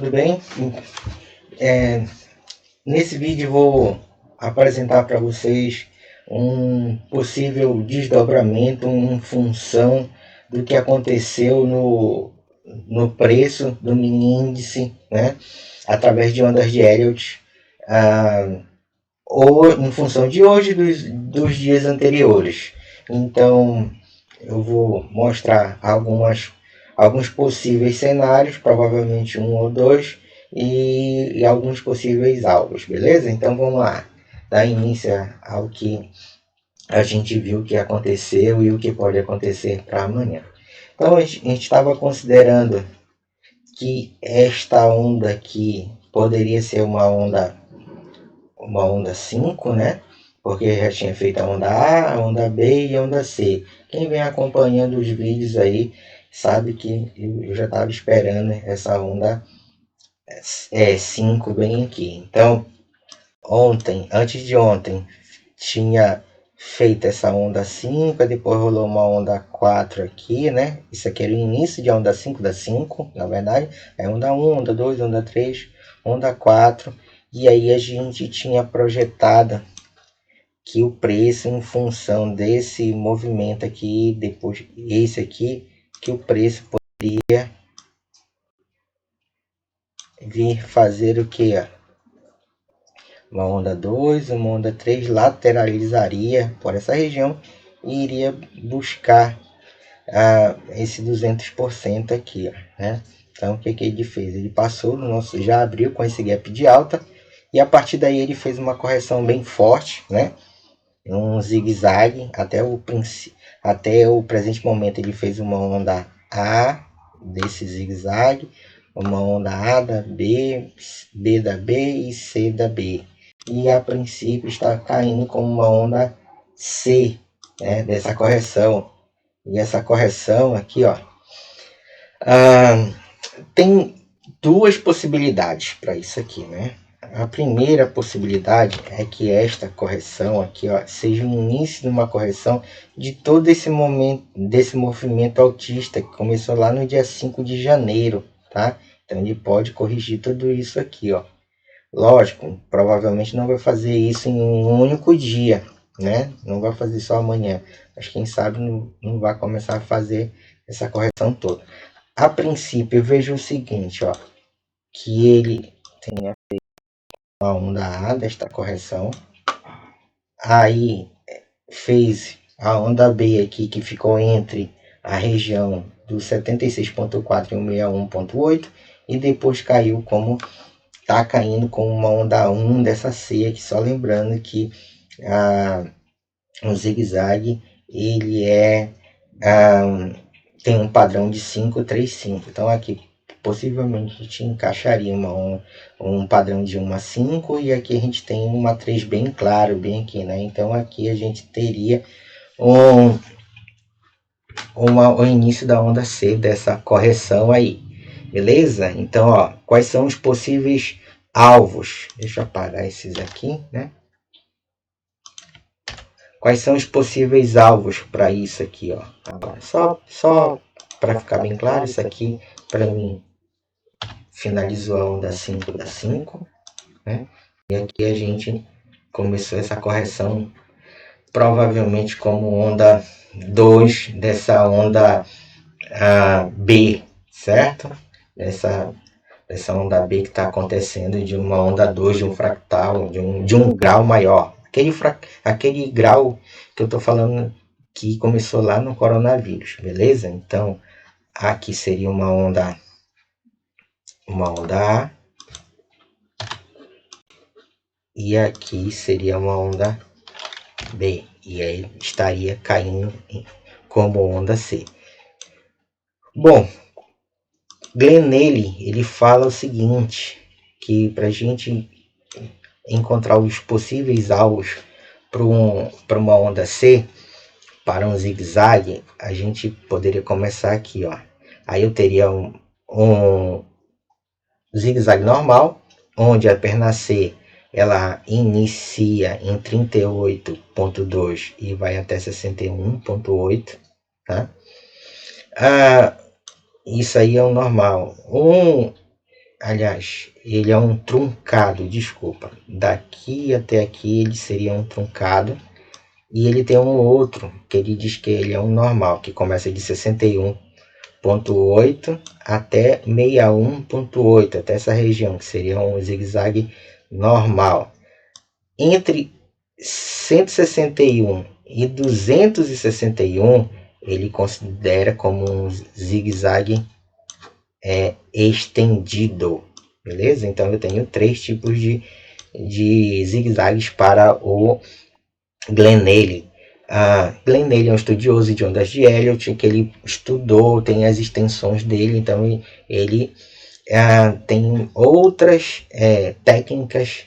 tudo bem? Nesse vídeo vou apresentar para vocês um possível desdobramento em função do que aconteceu no preço do mini índice, né, através de ondas de Elliott, ou em função de hoje dos dias anteriores. Então eu vou mostrar alguns possíveis cenários, provavelmente um ou dois, e alguns possíveis alvos, beleza? Então vamos lá, dar início ao que a gente viu que aconteceu e o que pode acontecer para amanhã. Então a gente estava considerando que esta onda aqui poderia ser uma onda 5, né? Porque já tinha feito a onda A, a onda B e a onda C. Quem vem acompanhando os vídeos aí sabe que eu já estava esperando essa onda 5 bem aqui. Então, antes de ontem, tinha feito essa onda 5, depois rolou uma onda 4 aqui, né? Isso aqui era o início de onda 5 da 5, na verdade. É onda 1, onda 2, onda 3, onda 4. E aí a gente tinha projetado que o preço, em função desse movimento aqui, depois esse aqui, que o preço poderia vir fazer o que? Uma onda 2, uma onda 3, lateralizaria por essa região e iria buscar esse 200% aqui, né? Então o que ele fez? Ele passou no nosso, já abriu com esse gap de alta e a partir daí ele fez uma correção bem forte, né? Um zigue-zague até o presente momento. Ele fez uma onda A desse zigue-zague, uma onda A da B, B da B e C da B, e a princípio está caindo como uma onda C, né, dessa correção. E essa correção aqui, ó, tem duas possibilidades para isso aqui, né? A primeira possibilidade é que esta correção aqui, ó, seja o início de uma correção de todo esse momento, desse movimento altista que começou lá no dia 5 de janeiro, tá? Então ele pode corrigir tudo isso aqui, ó. Lógico, provavelmente não vai fazer isso em um único dia, né? Não vai fazer só amanhã. Mas quem sabe não vai começar a fazer essa correção toda. A princípio eu vejo o seguinte, ó, que ele tenha a onda A desta correção, aí fez a onda B aqui, que ficou entre a região do 76.4 e 161.8, e depois caiu como tá caindo com uma onda 1 dessa C aqui, só lembrando que o zigue-zague ele tem um padrão de 5-3-5, então aqui possivelmente a gente encaixaria um padrão de 1 a 5, e aqui a gente tem uma 3 bem claro, bem aqui, né? Então aqui a gente teria o início da onda C dessa correção aí, beleza? Então, ó, quais são os possíveis alvos? Deixa eu apagar esses aqui, né? Quais são os possíveis alvos para isso aqui, ó? Agora, só para ficar bem claro, isso aqui para mim finalizou a onda 5 da 5, né? E aqui a gente começou essa correção provavelmente como onda 2 dessa onda B, certo? Dessa onda B que está acontecendo, de uma onda 2, de um fractal, de um grau maior. Aquele grau que eu estou falando que começou lá no coronavírus, beleza? Então, aqui seria uma onda A, e aqui seria uma onda B, e aí estaria caindo como onda C. Bom, Glenn ele fala o seguinte, que para a gente encontrar os possíveis alvos para uma onda C, para um zigue-zague, a gente poderia começar aqui, ó. Aí eu teria um zigue-zague normal, onde a perna C ela inicia em 38.2 e vai até 61.8, tá? Isso aí é o normal. aliás, ele é um truncado, desculpa. Daqui até aqui ele seria um truncado. E ele tem um outro, que ele diz que ele é um normal, que começa de 61,8 até 61,8, até essa região, que seria um zigue-zague normal. Entre 161 e 261, ele considera como um zigue-zague estendido, beleza? Então eu tenho três tipos de zigue-zagues para o Glenn Neely. Glenn Neely é um estudioso de ondas de Elliott, que ele estudou, tem as extensões dele, então ele tem outras técnicas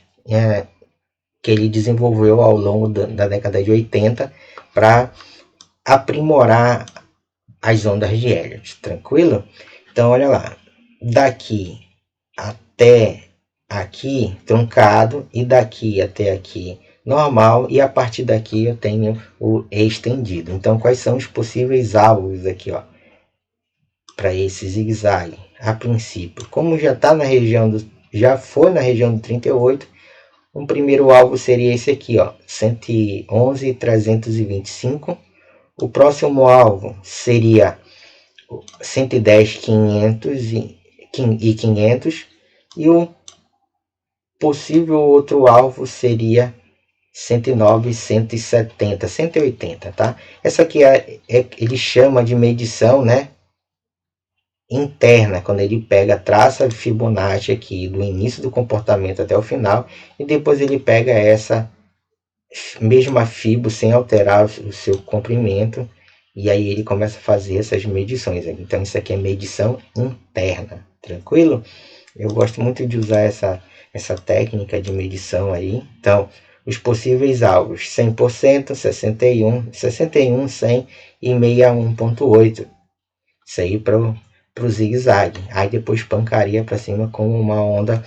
que ele desenvolveu ao longo da década de 80 para aprimorar as ondas de Elliott, tranquilo? Então olha lá, daqui até aqui truncado e daqui até aqui normal, e a partir daqui eu tenho o estendido. Então quais são os possíveis alvos aqui, ó, para esse zigue-zague? A princípio, como já está na região já foi na região do 38, um primeiro alvo seria esse aqui, ó, 111,325. O próximo alvo seria 110,500 e 500, e o possível outro alvo seria 109, 170, 180, tá? Essa aqui ele chama de medição, né, interna, quando ele pega, traça a Fibonacci aqui do início do comportamento até o final, e depois ele pega essa mesma fibo sem alterar o seu comprimento, e aí ele começa a fazer essas medições. Então isso aqui é medição interna, tranquilo? Eu gosto muito de usar essa técnica de medição aí. Então, os possíveis alvos: 100%, 61, 61, 100 e 61,8. Isso aí para o zigue-zague. Aí depois pancaria para cima com uma onda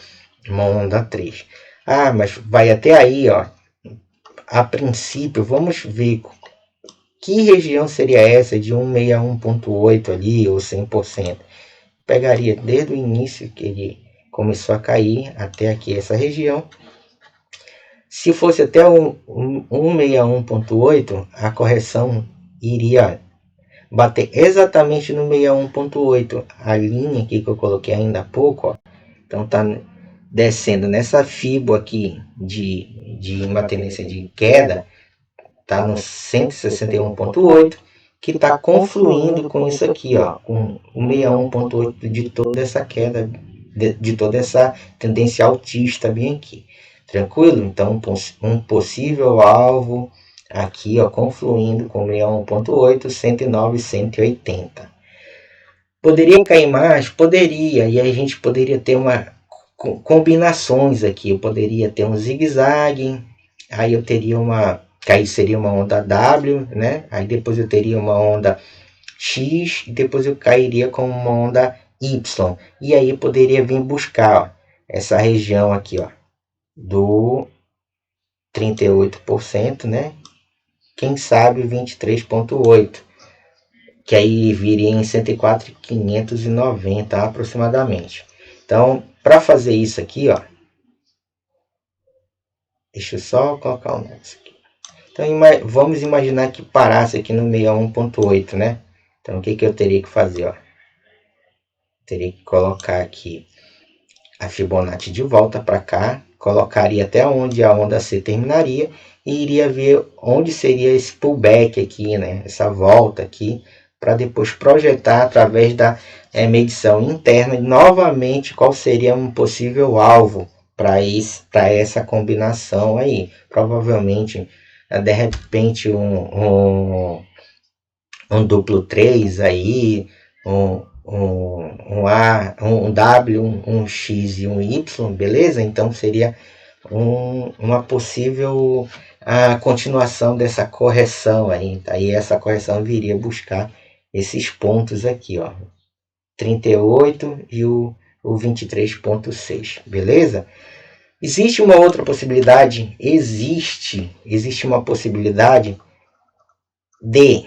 3. Mas vai até aí, ó. A princípio, vamos ver que região seria essa de 161,8 ali, ou 100%. Pegaria desde o início que ele começou a cair até aqui essa região. Se fosse até 161,8, a correção iria bater exatamente no 61,8. A linha aqui que eu coloquei ainda há pouco, ó, então tá descendo nessa fibo aqui de uma tendência de queda, tá no 161,8, que está confluindo com isso aqui, ó, com o 61,8 de toda essa queda, de toda essa tendência altista bem aqui. Tranquilo? Então, um possível alvo aqui, ó, confluindo com 61,8, 109, 180. Poderia cair mais? Poderia, e aí a gente poderia ter combinações aqui. Eu poderia ter um zigue-zague, aí eu teria que aí seria uma onda W, né? Aí depois eu teria uma onda X, e depois eu cairia com uma onda Y. E aí poderia vir buscar, ó, essa região aqui, ó, do 38%, né? Quem sabe 23,8%, que aí viria em 104,590 aproximadamente. Então, para fazer isso aqui, ó, deixa eu só colocar um negócio aqui. Então, vamos imaginar que parasse aqui no 61,8, né? Então, o que eu teria que fazer, ó? Teria que colocar aqui a Fibonacci de volta para cá, colocaria até onde a onda C terminaria e iria ver onde seria esse pullback aqui, né? Essa volta aqui, para depois projetar através da medição interna novamente qual seria um possível alvo para essa combinação aí. Provavelmente, de repente, um duplo 3 aí, um A, um W, um X e um Y, beleza? Então seria uma possível continuação dessa correção aí. Aí essa correção viria buscar esses pontos aqui, ó, 38 e o 23,6, beleza? Existe uma outra possibilidade, existe uma possibilidade de,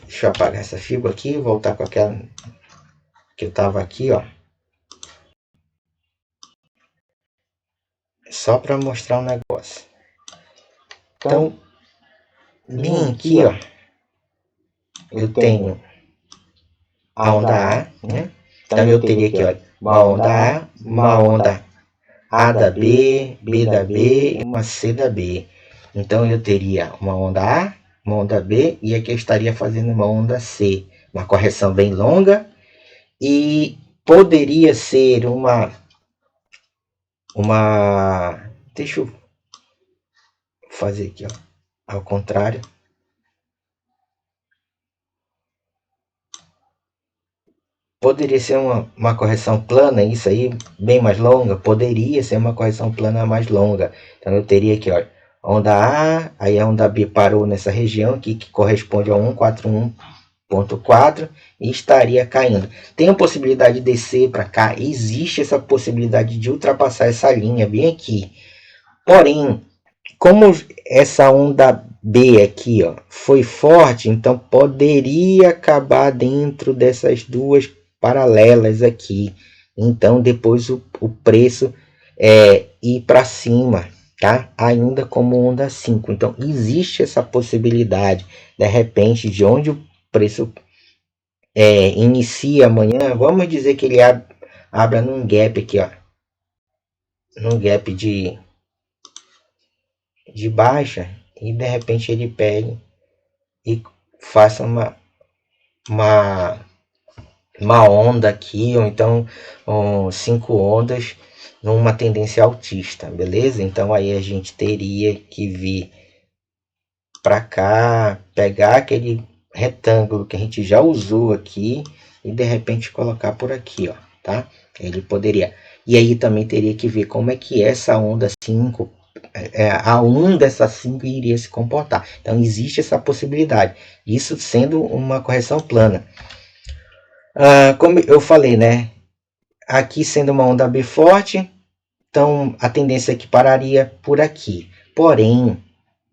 deixa eu apagar essa fibra aqui, voltar com aquela que eu estava aqui, ó. Só para mostrar um negócio. Então, bem aqui, ó, eu tenho a onda A, né? Então eu teria aqui, ó, uma onda A, uma onda A da B, B da B e uma C da B. Então eu teria uma onda A, uma onda B e aqui eu estaria fazendo uma onda C. Uma correção bem longa e poderia ser uma deixa eu fazer aqui, ó, ao contrário. Poderia ser uma correção plana, isso aí, bem mais longa. Poderia ser uma correção plana mais longa. Então eu teria aqui, ó, onda A, aí a onda B parou nessa região aqui, que corresponde a 141.4 e estaria caindo. Tem a possibilidade de descer para cá, existe essa possibilidade de ultrapassar essa linha bem aqui. Porém, como essa onda B aqui, ó, foi forte, então poderia acabar dentro dessas duas paralelas aqui. Então depois o preço ir para cima, tá? Ainda como onda 5. Então existe essa possibilidade, de repente, de onde o preço inicia amanhã, vamos dizer que ele abra num gap aqui, ó, num gap de baixa, e de repente ele pegue e faça uma onda aqui, ou então 5 ondas numa tendência altista, beleza? Então aí a gente teria que vir para cá, pegar aquele retângulo que a gente já usou aqui e de repente colocar por aqui, ó, tá? Ele poderia. E aí também teria que ver como é que essa onda 5, a onda dessa 5 iria se comportar. Então existe essa possibilidade. Isso sendo uma correção plana. Como eu falei, né? Aqui sendo uma onda B forte, então a tendência é que pararia por aqui. Porém,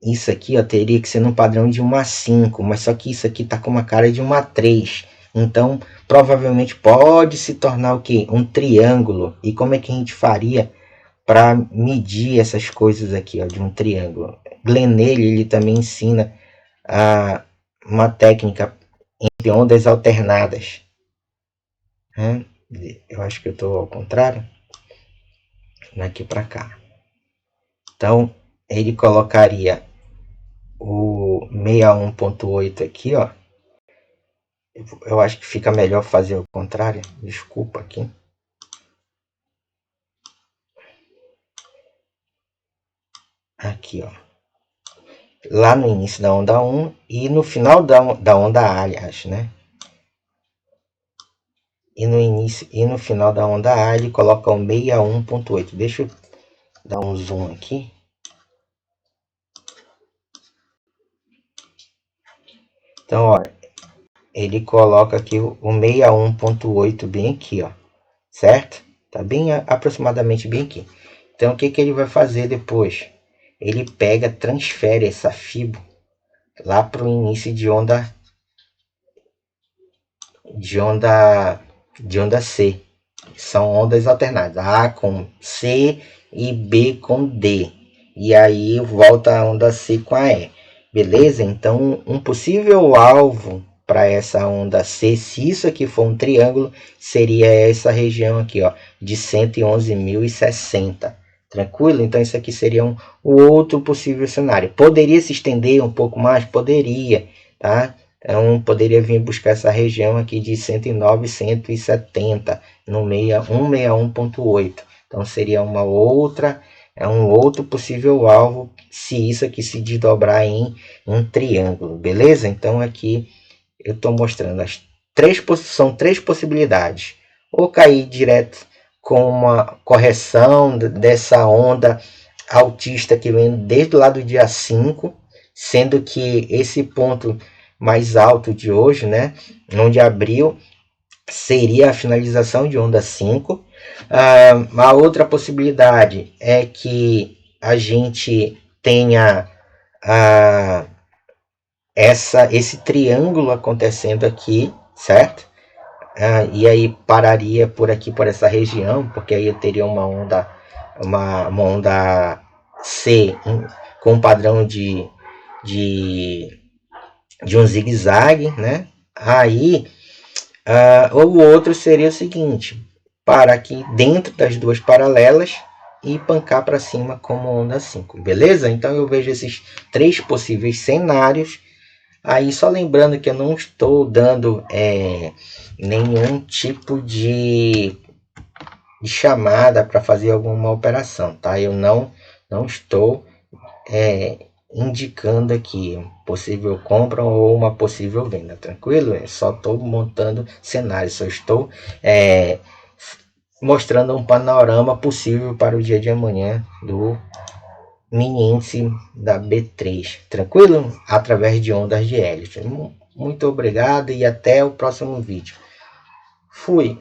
isso aqui, ó, teria que ser no padrão de uma 5, mas só que isso aqui está com uma cara de uma 3. Então, provavelmente pode se tornar o quê? Um triângulo. E como é que a gente faria para medir essas coisas aqui, ó, de um triângulo? Glenelli, ele também ensina uma técnica entre ondas alternadas. Eu acho que eu estou ao contrário. Daqui para cá. Então, ele colocaria o 61.8 aqui, ó. Eu acho que fica melhor fazer o contrário. Desculpa aqui. Aqui, ó. Lá no início da onda 1 e no final da onda A, aliás, né? E no início e no final da onda A ele coloca o 61.8. Deixa eu dar um zoom aqui. Então, olha, ele coloca aqui o 61.8 bem aqui, ó, certo? Tá bem aproximadamente bem aqui. Então, o que ele vai fazer depois? Ele pega, transfere essa fibo lá para o início de onda C. São ondas alternadas, A com C e B com D. E aí volta a onda C com a E. Beleza? Então, um possível alvo para essa onda C, se isso aqui for um triângulo, seria essa região aqui, ó, de 111.060. Tranquilo? Então, isso aqui seria um outro possível cenário. Poderia se estender um pouco mais? Poderia, tá? Então, poderia vir buscar essa região aqui de 109.170 no 161.8. Então, seria um outro possível alvo se isso aqui se desdobrar em um triângulo, beleza? Então, aqui eu estou mostrando são três possibilidades. Ou cair direto com uma correção dessa onda altista que vem desde lá do dia 5, sendo que esse ponto mais alto de hoje, né, onde abriu, seria a finalização de onda 5. A outra possibilidade é que a gente tenha esse triângulo acontecendo aqui, certo? E aí pararia por aqui, por essa região, porque aí eu teria uma onda uma onda C com um padrão de um zigue-zague, né? Aí, o outro seria o seguinte, parar aqui dentro das duas paralelas e pancar para cima como onda 5, beleza? Então eu vejo esses 3 possíveis cenários. Aí só lembrando que eu não estou dando nenhum tipo de chamada para fazer alguma operação, tá? Eu não estou indicando aqui possível compra ou uma possível venda, tranquilo? Eu só estou montando cenários, só estou mostrando um panorama possível para o dia de amanhã do mini índice da B3, tranquilo? Através de ondas de Elliott. Muito obrigado e até o próximo vídeo. Fui!